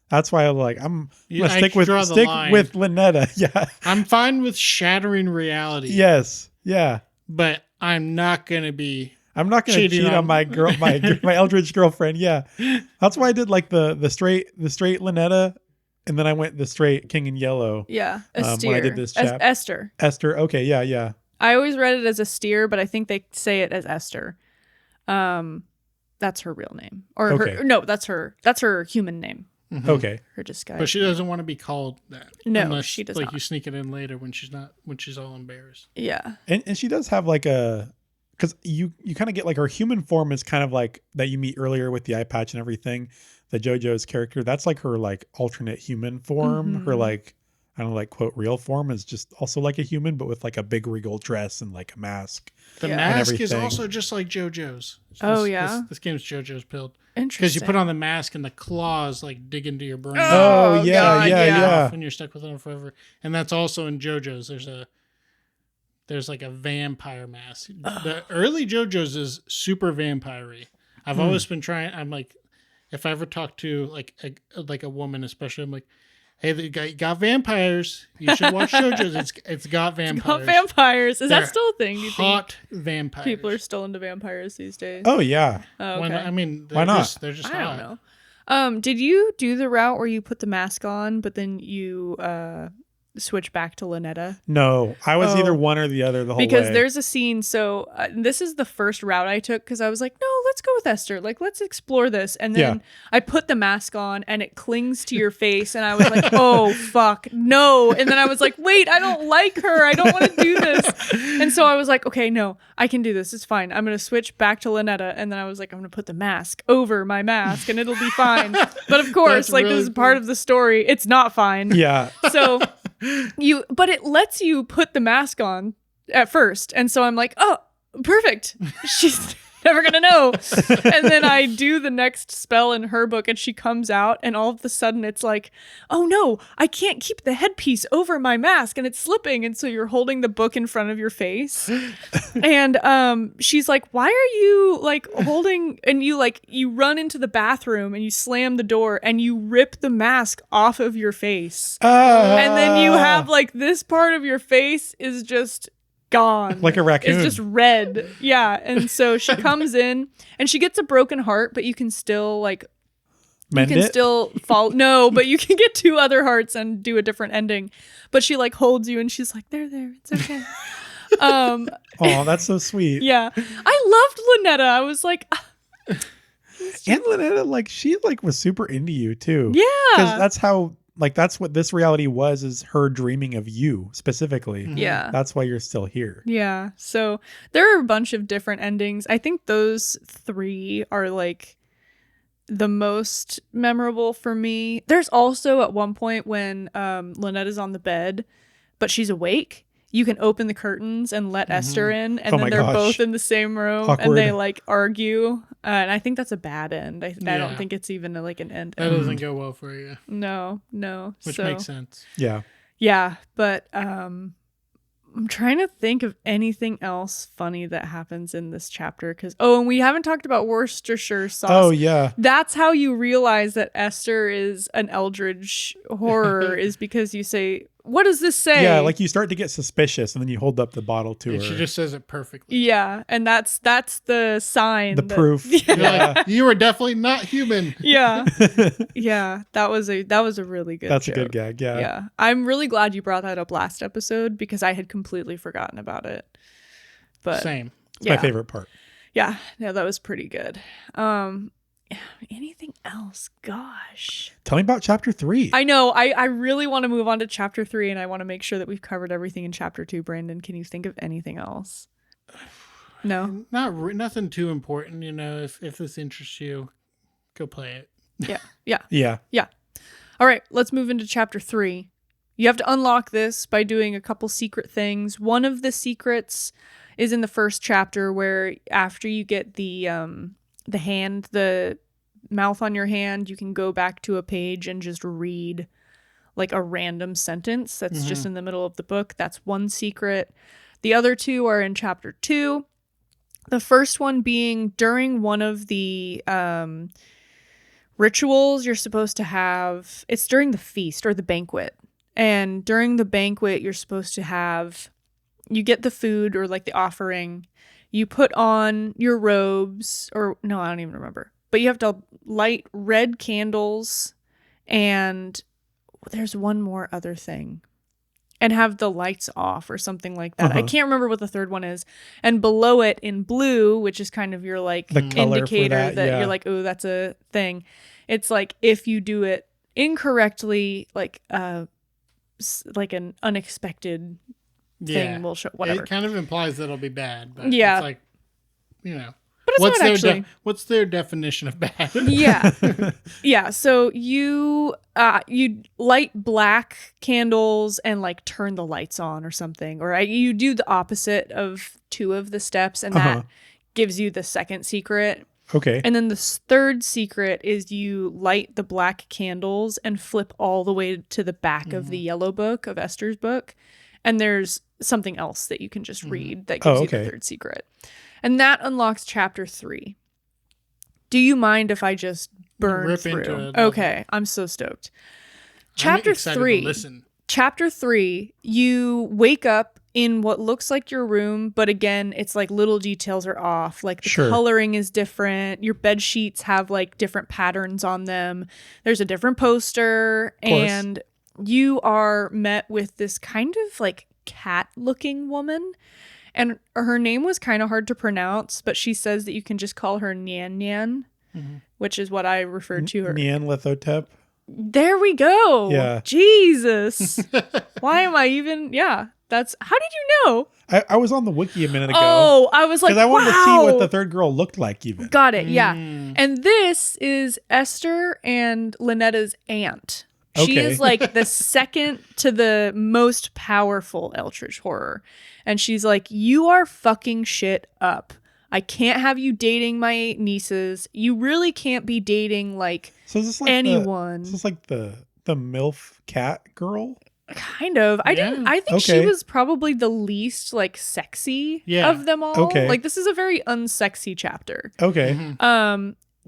That's why I'm like, I'm gonna stick with Lynetta. Yeah. I'm fine with shattering reality. Yes. Yeah. But I'm not going to cheat on my girl, my eldritch girlfriend. Yeah. That's why I did like the straight Lynetta. And then I went the straight king in yellow. Yeah. When I did this chapter. Esther. Esther. Okay. Yeah. Yeah. I always read it as a steer, but I think they say it as Esther. That's her real name, or okay. that's her human name. Mm-hmm. Okay, her disguise. But she doesn't want to be called that. No, unless, she does like, not. You sneak it in later when she's all embarrassed. Yeah, and she does have like because you kind of get like her human form is kind of like that you meet earlier with the eye patch and everything. The JoJo's character, that's like her like alternate human form. Mm-hmm. Her like, I don't know, like quote real form is just also like a human, but with like a big regal dress and like a mask. The mask is also just like JoJo's. This game's JoJo's build. Interesting. Because you put on the mask and the claws like dig into your brain. Oh yeah, God, yeah. And you're stuck with them forever. And that's also in JoJo's. There's like a vampire mask. The early JoJo's is super vampire-y. I've always been trying. I'm like, if I ever talk to like a woman, especially, I'm like, hey, they got vampires. You should watch JoJo's. It's got vampires. It's got vampires. Is that still a thing? Do you hot think vampires. people are still into vampires these days? Oh yeah. Oh, okay. Why not? They're just I hot. don't know. Did you do the route where you put the mask on, but then you switch back to Lynetta? No, I was either one or the other the whole way. Because there's a scene. So this is the first route I took because I was like, no, let's go with Esther. Like, let's explore this. And then I put the mask on and it clings to your face. And I was like, oh, fuck, no. And then I was like, wait, I don't like her. I don't want to do this. And so I was like, okay, no, I can do this. It's fine. I'm going to switch back to Lynetta. And then I was like, I'm going to put the mask over my mask and it'll be fine. But of course, like, this is part of the story. It's not fine. Yeah. So but it lets you put the mask on at first. And so I'm like, oh, perfect. She's never gonna know. And then I do the next spell in her book and she comes out and all of a sudden it's like, oh no, I can't keep the headpiece over my mask and it's slipping. And so you're holding the book in front of your face. And she's like, why are you like holding, and you run into the bathroom and you slam the door and you rip the mask off of your face. And then you have like this part of your face is just gone, like a raccoon. It's just red. Yeah. And so she comes in and she gets a broken heart, but you can still like still fall. No, but you can get 2 other hearts and do a different ending. But she like holds you and she's like, there, it's okay. Oh, that's so sweet. Yeah. I loved Lynetta. I was like, and Lynetta, like, she like was super into you too. yeah. Because that's how, like, that's what this reality was, is her dreaming of you specifically. Yeah. That's why you're still here. Yeah. So there are a bunch of different endings. I think those 3 are like the most memorable for me. There's also at one point when Lynetta's on the bed, but she's awake. You can open the curtains and let Esther in, and then they're both in the same room. Awkward. And they like argue. And I think that's a bad end. I don't think it's even like an end. That doesn't go well for you. No. Which makes sense. Yeah. Yeah, but I'm trying to think of anything else funny that happens in this chapter. And we haven't talked about Worcestershire sauce. Oh, yeah. That's how you realize that Esther is an eldritch horror, is because you say, what does this say? Yeah, like you start to get suspicious and then you hold up the bottle to and her. She just says it perfectly. Yeah, and that's the sign. The proof. Yeah. Like, you are definitely not human. Yeah. Yeah, that was a really good That's joke. a good gag, yeah. Yeah. I'm really glad you brought that up last episode because I had completely forgotten about it. But Same. It's my favorite part. Yeah, no, that was pretty good. Anything else? Gosh. Tell me about chapter 3. I know. I really want to move on to chapter 3, and I want to make sure that we've covered everything in chapter 2. Brandon, can you think of anything else? No. Nothing too important, if this interests you, go play it. Yeah. All right, let's move into chapter 3. You have to unlock this by doing a couple secret things. One of the secrets is in the first chapter, where after you get the mouth on your hand, you can go back to a page and just read like a random sentence that's just in the middle of the book. That's one secret. The other two are in chapter 2. The first one being during one of the rituals you're supposed to have. It's during the feast or the banquet. And during the banquet, you're supposed to you get the food or like the offering. You put on your robes, or no, I don't even remember. But you have to light red candles, and there's one more other thing. And have the lights off or something like that. I can't remember what the third one is. And below it in blue, which is kind of your like indicator that you're like, oh, that's a thing. It's like if you do it incorrectly, like an unexpected thing will show, whatever. It kind of implies that it'll be bad. But yeah. It's like, But it's not actually. What's their definition of bad? Yeah. Yeah. So you light black candles and like turn the lights on or something. Or you do the opposite of 2 of the steps, and that gives you the second secret. Okay. And then the third secret is you light the black candles and flip all the way to the back of the yellow book of Esther's book. And there's something else that you can just read that gives you the third secret. And that unlocks chapter 3. Do you mind if I just burn Rip through? into it. Okay, I'm so stoked. Chapter 3. Listen. Chapter 3, you wake up in what looks like your room, but again, it's like little details are off. Like the coloring is different. Your bed sheets have like different patterns on them. There's a different poster, and you are met with this kind of like cat-looking woman. And her name was kind of hard to pronounce, but she says that you can just call her Nyan Nyan, which is what I referred to her. Nyan Lithotep. There we go. Yeah. Jesus. Why am I even? Yeah. How did you know? I was on the wiki a minute ago. Oh, I was like, because I wanted to see what the third girl looked like even. Got it. Yeah. And this is Esther and Lynetta's aunt. She is like the second to the most powerful eldritch horror. And she's like, you are fucking shit up. I can't have you dating my nieces. You really can't be dating like anyone. Is this like the MILF cat girl? Kind of. I think she was probably the least like sexy of them all. Okay. Like this is a very unsexy chapter. Okay.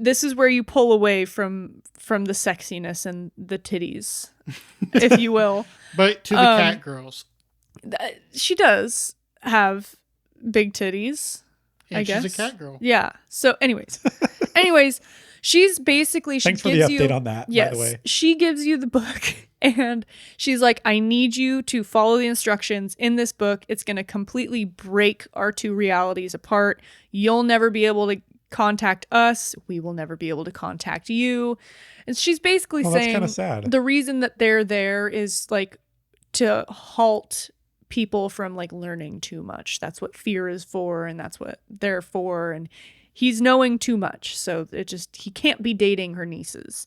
This is where you pull away from the sexiness and the titties, if you will. But to the cat girls. She does have big titties, I guess. She's a cat girl. Yeah. So anyways, she's basically, Thanks for the update on that, by the way. She gives you the book and she's like, I need you to follow the instructions in this book. It's going to completely break our 2 realities apart. You'll never be able to contact us. We will never be able to contact you. And she's basically saying that's kind of sad. The reason that they're there is like to halt people from like learning too much. That's what fear is for, and that's what they're for. And he's knowing too much, so he can't be dating her nieces.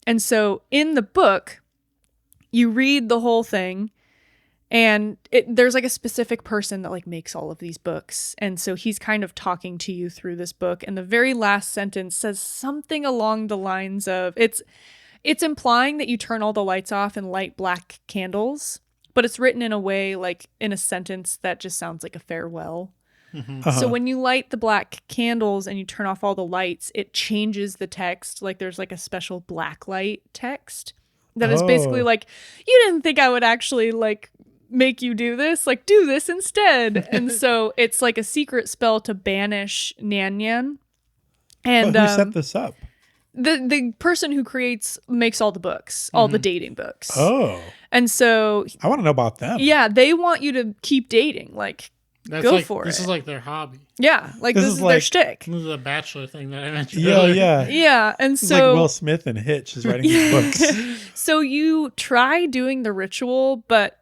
And so in the book, you read the whole thing, and there's like a specific person that like makes all of these books. And so he's kind of talking to you through this book. And the very last sentence says something along the lines of, it's implying that you turn all the lights off and light black candles, but it's written in a way like in a sentence that just sounds like a farewell. So when you light the black candles and you turn off all the lights, it changes the text. Like there's like a special black light text that is basically like, you didn't think I would actually like make you do this, like do this instead. And so it's like a secret spell to banish Nyan Nyan. And who set this up? The person who makes all the books, all the dating books. Oh. And so I want to know about them. Yeah, they want you to keep dating. Like go for it. This is like their hobby. Yeah, like this is their shtick. This is a bachelor thing that I mentioned earlier. Yeah, and it's so like Will Smith and Hitch is writing these books. So you try doing the ritual, but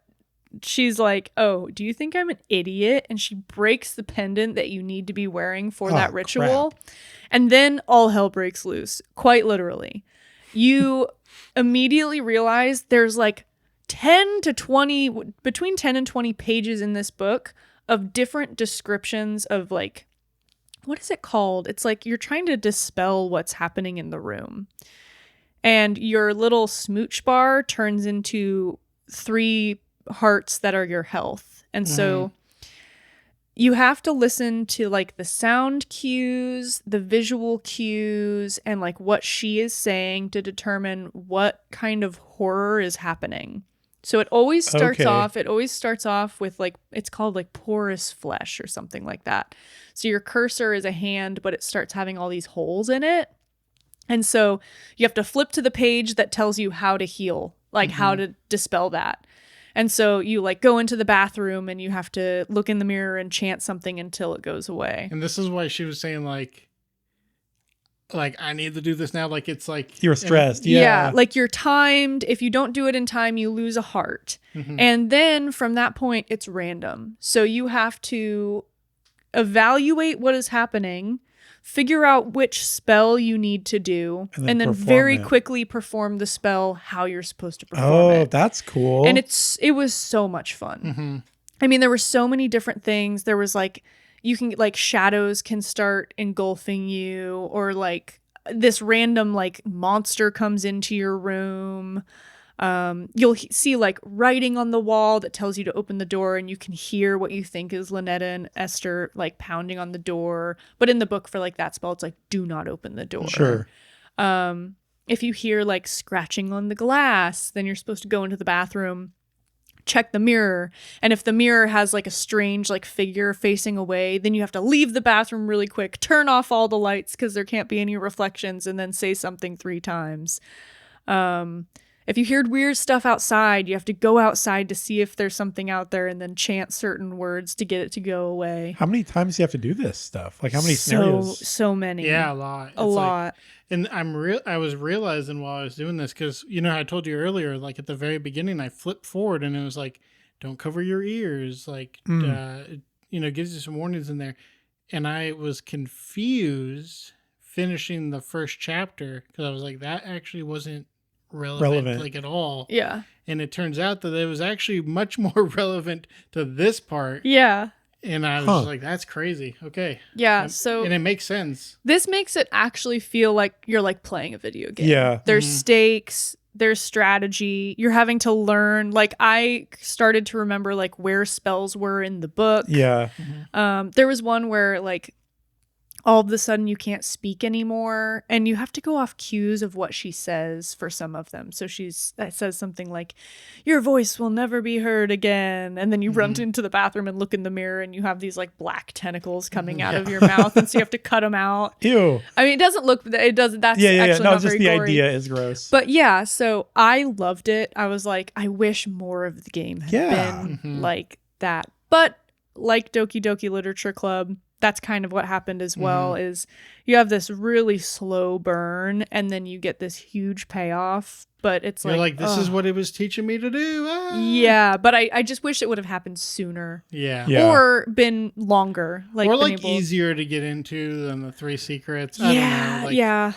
she's like, oh, do you think I'm an idiot? And she breaks the pendant that you need to be wearing for that ritual. Crap. And then all hell breaks loose, quite literally. You immediately realize there's like 10 to 20, between 10 and 20 pages in this book of different descriptions of like, what is it called? It's like you're trying to dispel what's happening in the room. And your little smooch bar turns into 3 hearts that are your health. And so you have to listen to like the sound cues, the visual cues, and like what she is saying to determine what kind of horror is happening. So it always starts off with like, it's called like porous flesh or something like that. So your cursor is a hand, but it starts having all these holes in it. And so you have to flip to the page that tells you how to heal, like how to dispel that. And so you like go into the bathroom and you have to look in the mirror and chant something until it goes away. And this is why she was saying like I need to do this now. Like it's like You're stressed. Yeah, like you're timed. If you don't do it in time, you lose a heart. And then from that point, it's random. So you have to evaluate what is happening, figure out which spell you need to do, and then very quickly perform the spell how you're supposed to perform it. Oh, that's cool. And it was so much fun. I mean, there were so many different things. There was like, you can like shadows can start engulfing you, or like this random like monster comes into your room. You'll see like writing on the wall that tells you to open the door, and you can hear what you think is Lynetta and Esther like pounding on the door. But in the book for like that spell, it's like, do not open the door. Sure. If you hear like scratching on the glass, then you're supposed to go into the bathroom, check the mirror. And if the mirror has like a strange like figure facing away, then you have to leave the bathroom really quick, turn off all the lights because there can't be any reflections, and then say something 3 times. If you heard weird stuff outside, you have to go outside to see if there's something out there and then chant certain words to get it to go away. How many times do you have to do this stuff? Like how many scenarios? So many. Yeah, a lot. A lot. And I was realizing while I was doing this, because you know I told you earlier, like at the very beginning, I flipped forward and it was like, don't cover your ears, like gives you some warnings in there, and I was confused finishing the first chapter because I was like, that actually wasn't relevant like at all. Yeah. And it turns out that it was actually much more relevant to this part. Yeah. And I was just like, that's crazy. Okay. Yeah. And it makes sense. This makes it actually feel like you're like playing a video game. Yeah. There's stakes, there's strategy. You're having to learn. Like I started to remember like where spells were in the book. Yeah. There was one where like all of a sudden you can't speak anymore, and you have to go off cues of what she says for some of them. So that says something like, your voice will never be heard again. And then you run into the bathroom and look in the mirror and you have these like black tentacles coming out of your mouth. And so you have to cut them out. Ew. I mean, it doesn't. That's actually No, not just very the gory. idea is gross. But yeah, so I loved it. I was like, I wish more of the game had been like that. But like Doki Doki Literature Club, that's kind of what happened as well, is you have this really slow burn and then you get this huge payoff, but it's You're like, this is what it was teaching me to do. Yeah, but I just wish it would have happened sooner. Yeah. Or been longer. Or like easier to get into than the 3 secrets. I don't know. Like, yeah.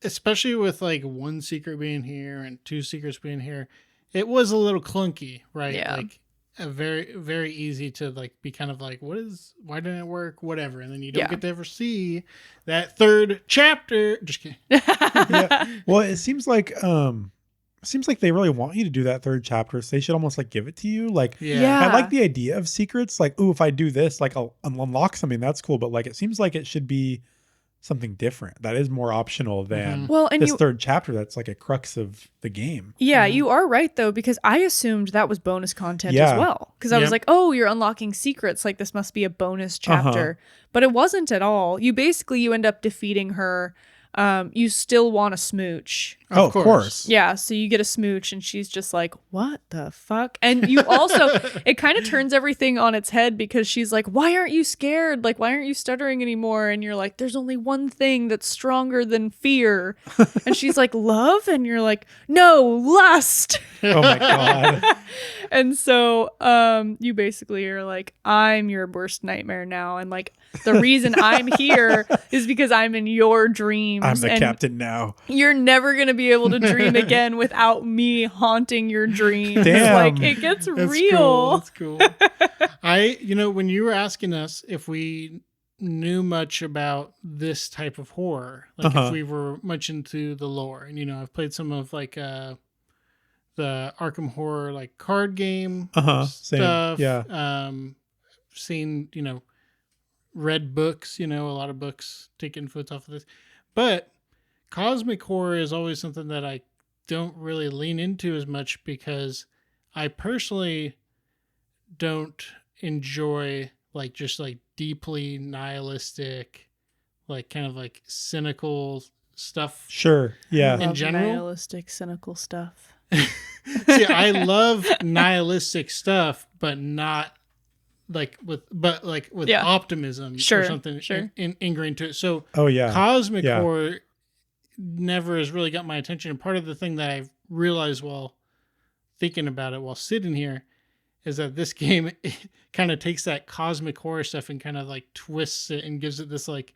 Especially with like 1 secret being here and 2 secrets being here, it was a little clunky, right? Yeah. Like very, very easy to like be kind of like, why didn't it work? Whatever. And then you don't get to ever see that 3rd chapter. Just kidding. Yeah. Well, it seems like they really want you to do that 3rd chapter, so they should almost like give it to you. Like, yeah. I like the idea of secrets. Like, ooh, if I do this, like I'll unlock something. That's cool. But like, it seems like it should be something different that is more optional than this 3rd chapter that's like a crux of the game. Yeah, you are right though, because I assumed that was bonus content as well. Because I was like, oh, you're unlocking secrets, like this must be a bonus chapter. But it wasn't at all. You end up defeating her you still want a smooch. Oh, of course. Yeah, so you get a smooch and she's just like, what the fuck? And you also, it kind of turns everything on its head because she's like, why aren't you scared? Like, why aren't you stuttering anymore? And you're like, there's only one thing that's stronger than fear. And she's like, love? And you're like, no, lust. Oh my God. And so you basically are like, I'm your worst nightmare now. And like, the reason I'm here is because I'm in your dreams. I'm the and captain now. you're never going to be able to dream again without me haunting your dreams. Damn. Like, it gets That's real. cool. That's cool. When you were asking us if we knew much about this type of horror, like if we were much into the lore, and I've played some of like the Arkham Horror like card game stuff. Same. Yeah. Seen read books, a lot of books take influence off of this, but cosmic horror is always something that I don't really lean into as much because I personally don't enjoy like just like deeply nihilistic, like kind of like cynical stuff. Sure. Yeah. In general, nihilistic, cynical stuff. See, I love nihilistic stuff, but not like with optimism or something ingrained to it. So cosmic horror never has really got my attention. And part of the thing that I've realized while thinking about it while sitting here is that this game kind of takes that cosmic horror stuff and kind of like twists it and gives it this like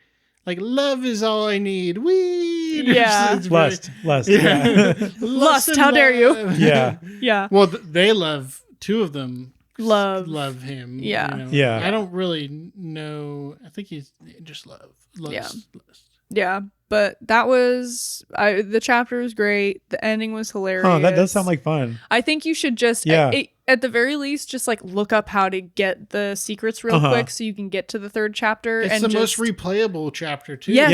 love is all I need. Wee! Yeah. Lust. Yeah. Lust, how dare you? Yeah. Yeah. Well, they love, two of them love him. Yeah. Yeah. I don't really know. I think he's just loves. Lust. Yeah. But that was, the chapter was great. The ending was hilarious. Oh, that does sound like fun. I think you should just, at the very least, just like look up how to get the secrets real quick so you can get to the third chapter. It's the most replayable chapter too. Yes,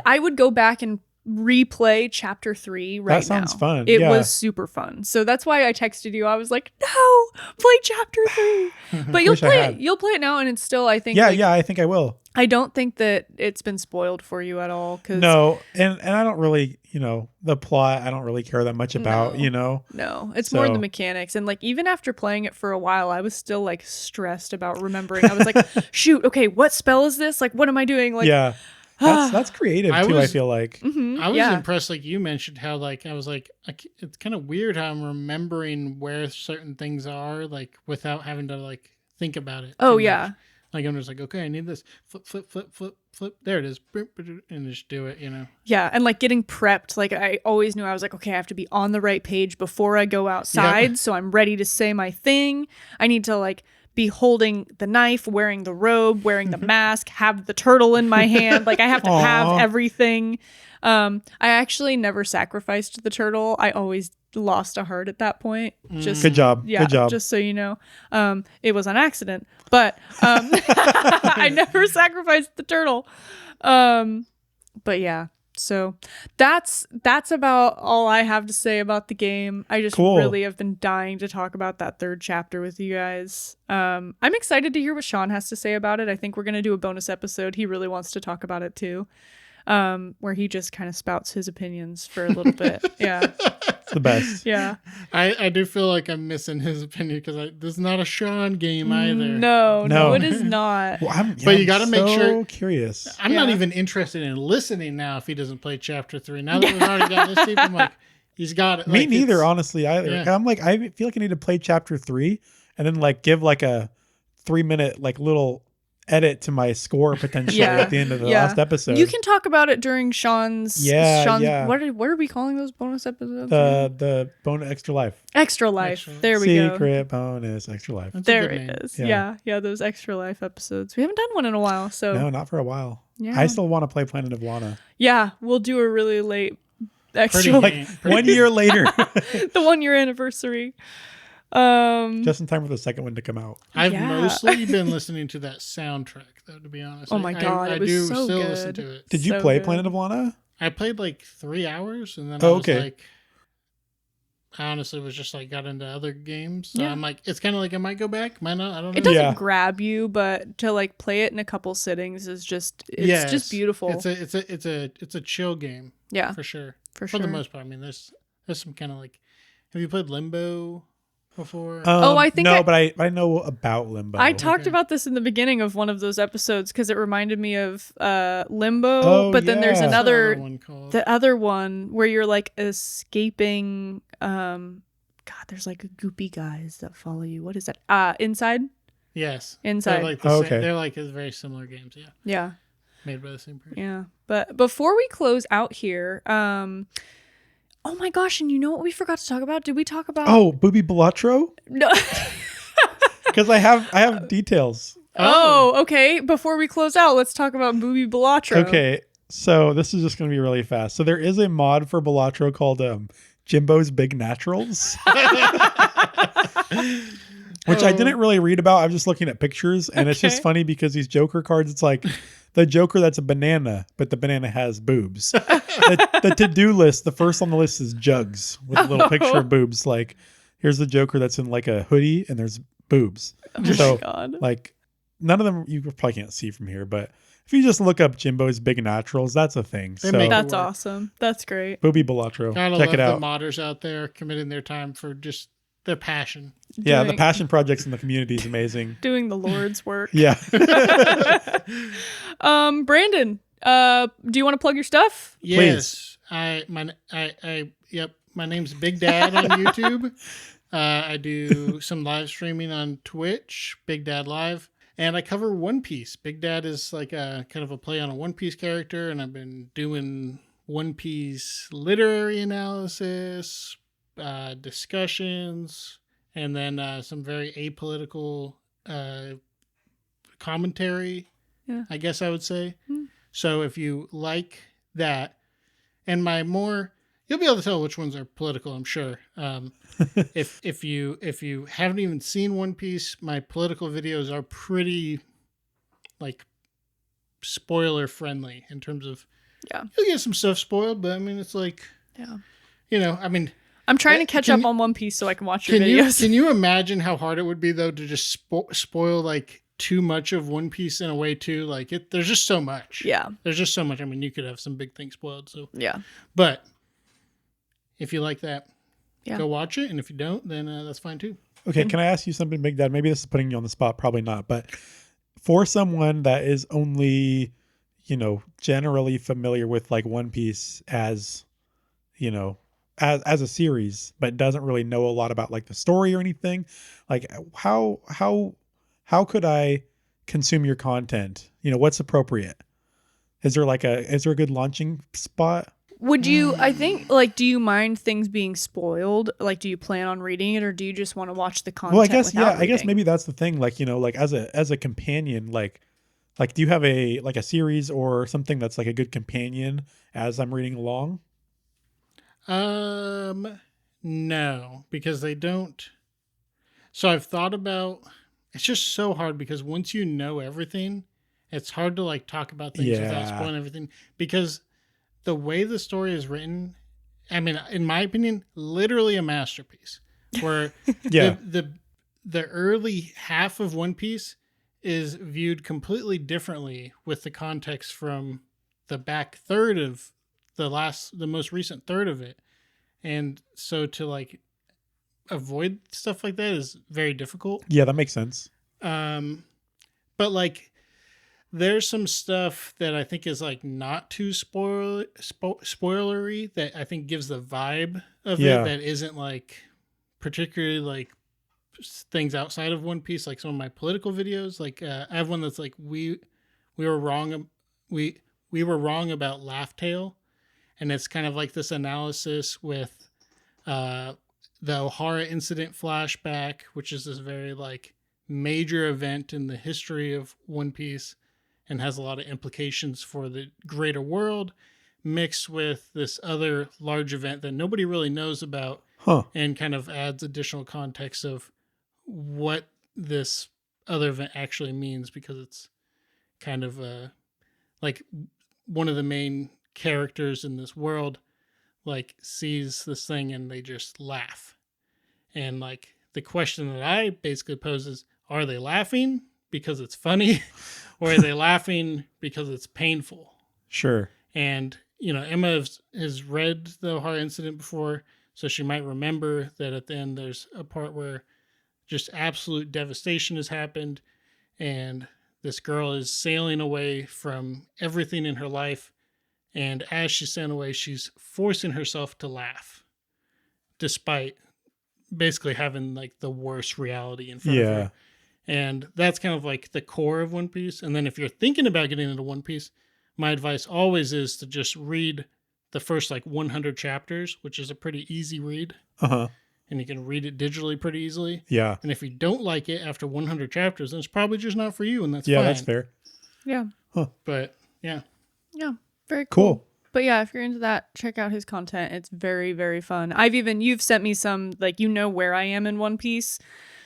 I would go back and replay chapter 3 right now. That sounds fun. It was super fun. So that's why I texted you. I was like, no, play chapter 3. But you'll play it. You'll play it now, and it's still, I think. Yeah, I think I will. I don't think that it's been spoiled for you at all. No, and I don't really, the plot, I don't really care that much about, No, it's more the mechanics. And like, even after playing it for a while, I was still like stressed about remembering. I was like, shoot, okay, what spell is this? Like, what am I doing? Like, yeah. That's creative too, I feel like. Mm-hmm, I was impressed, like you mentioned, how like I was like, it's kind of weird how I'm remembering where certain things are, like without having to like think about it. Oh yeah. Much. Like I'm just like, okay, I need this. Flip. There it is, and just do it. Yeah, and like getting prepped. Like I always knew I was like, okay, I have to be on the right page before I go outside, so I'm ready to say my thing. I need to like be holding the knife, wearing the robe, wearing the mask, have the turtle in my hand. Like I have to have everything. I actually never sacrificed the turtle. I always lost a heart at that point. Just good job. Yeah, good job. Just so you know, it was an accident, but I never sacrificed the turtle. But yeah. So that's about all I have to say about the game. I just really have been dying to talk about that third chapter with you guys. I'm excited to hear what Sean has to say about it. I think we're going to do a bonus episode. He really wants to talk about it too, where he just kind of spouts his opinions for a little bit. Yeah. It's the best. Yeah. I do feel like I'm missing his opinion because this is not a Sean game either. No, it is not. Well, but you got to make sure. Curious. I'm not even interested in listening now if he doesn't play chapter 3. Now that we've already got this deep, I'm like, he's got it. Me neither, honestly. I'm like, I feel like I need to play chapter 3 and then like give like a 3-minute like little edit to my score potentially at the end of the last episode. You can talk about it during Sean's. Yeah. What are we calling those bonus episodes? The bonus extra life. Extra life. There we go. Secret bonus extra life. That's there it is. Yeah. Those extra life episodes. We haven't done one in a while, so no, not for a while. Yeah. I still want to play Planet of Lana. Yeah, we'll do a really late extra, like 1 year later. The 1 year anniversary. Just in time for the second one to come out. I've mostly been listening to that soundtrack, though, to be honest. Oh my god, I it was do so still good. listen to it. Did you play Planet of Lana? I played like 3 hours, and then I was like, I honestly was just like got into other games. So Yeah. I'm like, it's kind of like I might go back, might not. I don't know. It doesn't Yeah. grab you, but to like play it in a couple sittings is just Yes. just beautiful. It's a chill game. Yeah, for sure. for For the sure. most part, I mean, there's some kind of like. Have you played Limbo before? I think no, but I know about Limbo. I talked Okay. about this in the beginning of one of those episodes because it reminded me of Limbo, Oh, but then there's yeah. What's that another other one called? the other one where you're like escaping God, there's like goopy guys that follow you. What is that? Inside? Yes. Inside. They're like the Oh, same, okay. they're like very similar games, yeah. Yeah. Made by the same person. Yeah. But before we close out here, oh my gosh, and you know what we forgot to talk about? Did we talk about Oh, Booby Belatro? No. Because I have details. Oh, okay. Before we close out, let's talk about Booby Belatro. Okay, so this is just going to be really fast. So there is a mod for Belatro called Jimbo's Big Naturals, which I didn't really read about. I'm just looking at pictures, and it's just Okay. funny because these Joker cards, it's like the Joker that's a banana, but the banana has boobs. The to-do list, the first on the list is jugs with a little picture of boobs. Like, here's the Joker that's in like a hoodie, and there's boobs. Oh So, my god. like, none of them you probably can't see from here, but if you just look up Jimbo's Big Naturals, that's a thing. They So make That's work. awesome. That's great. Booby Belatro, Gotta check love it out. the modders out there committing their time for just their passion. Yeah, the Doing- passion projects in the community is amazing. doing the Lord's work. Yeah. Brandon, do you want to plug your stuff? Yes. Yep. My name's Big Dad on YouTube. I do some live streaming on Twitch, Big Dad Live, and I cover One Piece. Big Dad is like a kind of a play on a One Piece character, and I've been doing One Piece literary analysis, discussions, and then some very apolitical commentary, Yeah. I guess I would say. Hmm. So if you like that, and my more, you'll be able to tell which ones are political, I'm sure. If you haven't even seen One Piece, my political videos are pretty like spoiler friendly in terms of Yeah. you'll get some stuff spoiled, but I mean it's like Yeah. I mean I'm trying to catch Can up you- on One Piece so I can watch your can you videos. can you imagine how hard it would be though to just spoil like too much of One Piece in a way too? Like there's just so much. Yeah. There's just so much. I mean, you could have some big things spoiled. So, Yeah. but if you like that, Yeah. go watch it. And if you don't, then that's fine too. Okay, can I ask you something, Big Dad? Maybe this is putting you on the spot, probably not, but for someone that is only, generally familiar with like One Piece as, as a series, but doesn't really know a lot about like the story or anything, like how could I consume your content? What's appropriate? Is there a good launching spot? Would you, I think, like, do you mind things being spoiled? Like, do you plan on reading it or do you just want to watch the content? Well, I guess without I guess reading? maybe that's the thing. Like, like as a companion, like do you have a series or something that's like a good companion as I'm reading along? No, because they don't. So I've thought about. It's just so hard because once you know everything, it's hard to like talk about things without Yeah. spoiling everything because the way the story is written, I mean, in my opinion, literally a masterpiece. Where Yeah. the early half of One Piece is viewed completely differently with the context from the back third of the most recent third of it. And so to like avoid stuff like that is very difficult. Yeah, that makes sense. But like there's some stuff that I think is like not too spoilery that I think gives the vibe of Yeah. it that isn't like particularly like things outside of One Piece, like some of my political videos. Like I have one that's like we were wrong we were wrong about Laugh Tale, and it's kind of like this analysis with the O'Hara incident flashback, which is this very like major event in the history of One Piece and has a lot of implications for the greater world, mixed with this other large event that nobody really knows about, Huh. and kind of adds additional context of what this other event actually means, because it's kind of like one of the main characters in this world like sees this thing and they just laugh. And like the question that I basically pose is, are they laughing because it's funny or are they laughing because it's painful? Sure. And, you know, Emma has read the O'Hara incident before, so she might remember that at the end there's a part where just absolute devastation has happened and this girl is sailing away from everything in her life. And as she's sailing away, she's forcing herself to laugh despite basically having like the worst reality in front of her. And that's kind of like the core of One Piece. And then if you're thinking about getting into One Piece, my advice always is to just read the first like 100 chapters, which is a pretty easy read. Uh-huh. And you can read it digitally pretty easily. Yeah. And if you don't like it after 100 chapters, then it's probably just not for you, and that's fine. Yeah, that's fair. Yeah. But yeah. Yeah. Very Cool. cool. But yeah, if you're into that, check out his content. It's very, very fun. You've sent me some, like, you know where I am in One Piece.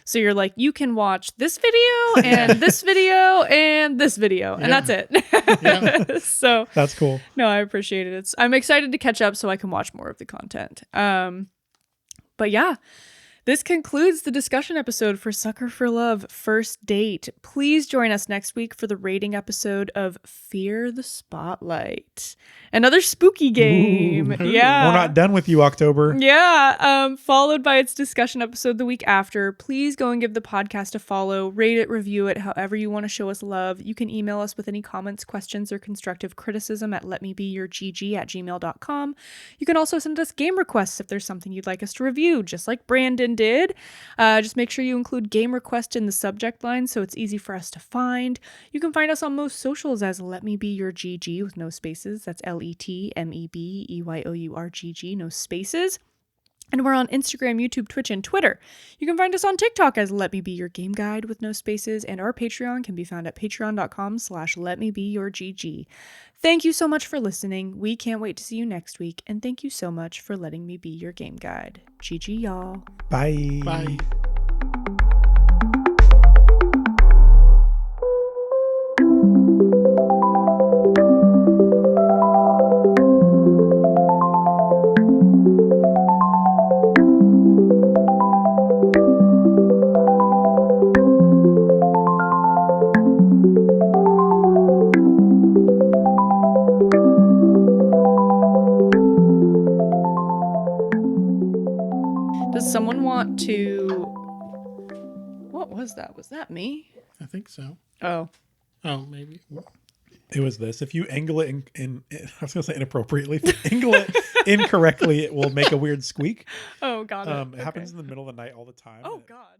So you're like, you can watch this video and this video and this video. And that's it. Yeah. So that's cool. No, I appreciate it. I'm excited to catch up so I can watch more of the content. But yeah, this concludes the discussion episode for Sucker for Love First Date. Please join us next week for the rating episode of Fear the Spotlight. Another spooky game. Ooh. Yeah. We're not done with you, October. Yeah. Followed by its discussion episode the week after. Please go and give the podcast a follow, rate it, review it, however you want to show us love. You can email us with any comments, questions, or constructive criticism at letmebeyourgg@gmail.com. You can also send us game requests if there's something you'd like us to review, just like Brandon did. Just make sure you include game request in the subject line so it's easy for us to find. You can find us on most socials as Let Me Be Your GG with no spaces. That's LetMeBeyourGG, no spaces. And we're on Instagram, YouTube, Twitch, and Twitter. You can find us on TikTok as Let Me Be Your Game Guide with no spaces, and our Patreon can be found at patreon.com/LetMeBeYourGG. Thank you so much for listening. We can't wait to see you next week, and thank you so much for letting me be your game guide. GG, y'all. Bye. Bye. Does someone want to... What was that? Was that me? I think so. Oh. Oh, maybe. It was this. If you angle it I was going to say inappropriately. If you angle it incorrectly, it will make a weird squeak. Oh, got it. It happens in the middle of the night all the time. Oh, God.